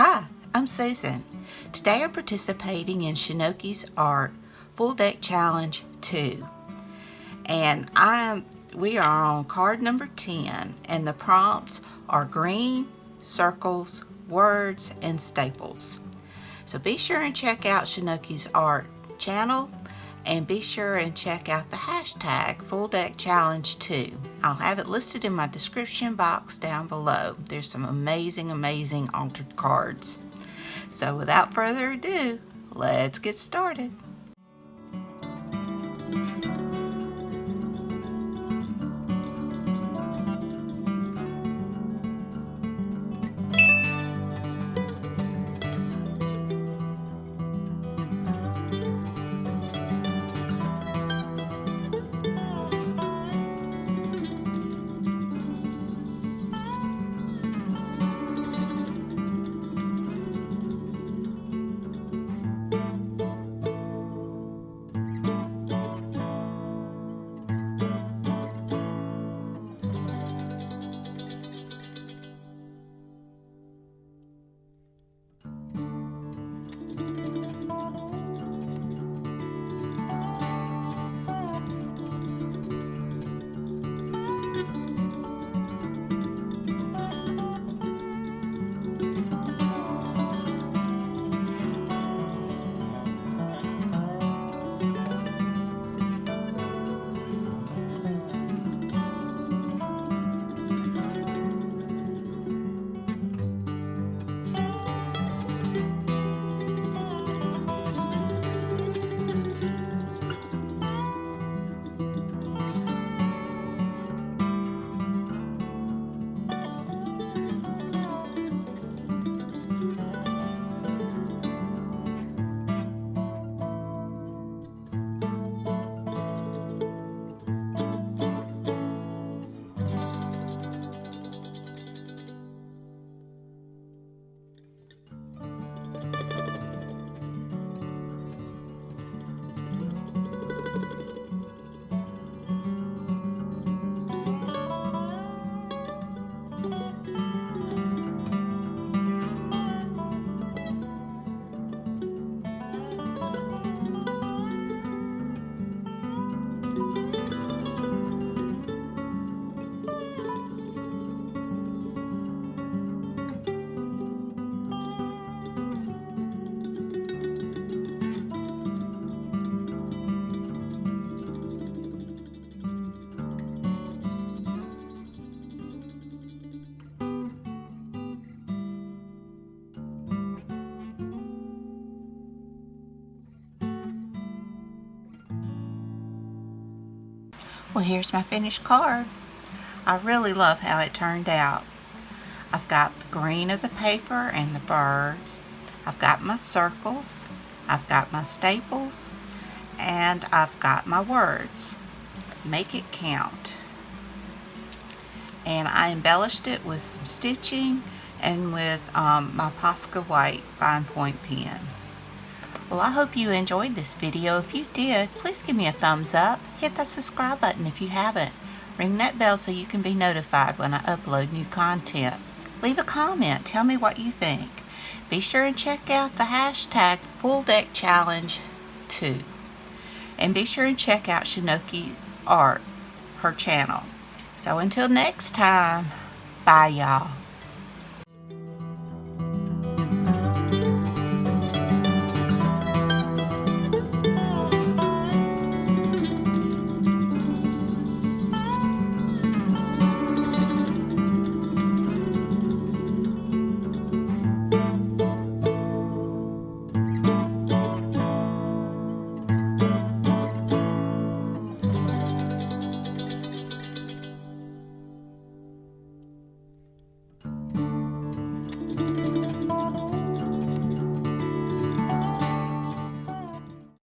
Hi, I'm Susan. Today I'm participating in ShanoukiArt Full Deck Challenge 2. And we are on card number 10, and the prompts are green, circles, words, and staples. So be sure and check out ShanoukiArt channel, and be sure and check out the hashtag Full Deck Challenge 2. I'll have it listed in my description box down below. There's some amazing altered cards. So without further ado, let's get started. Well, here's my finished card. I really love how it turned out. I've got the green of the paper and the birds. I've got my circles. I've got my staples. And I've got my words. Make it count. And I embellished it with some stitching and with my Posca white fine point pen. Well, I hope you enjoyed this video. If you did, please give me a thumbs up. Hit the subscribe button if you haven't. Ring that bell so you can be notified when I upload new content. Leave a comment. Tell me what you think. Be sure and check out the hashtag Full Deck Challenge 2. And be sure and check out ShanoukiArt, her channel. So until next time, bye y'all.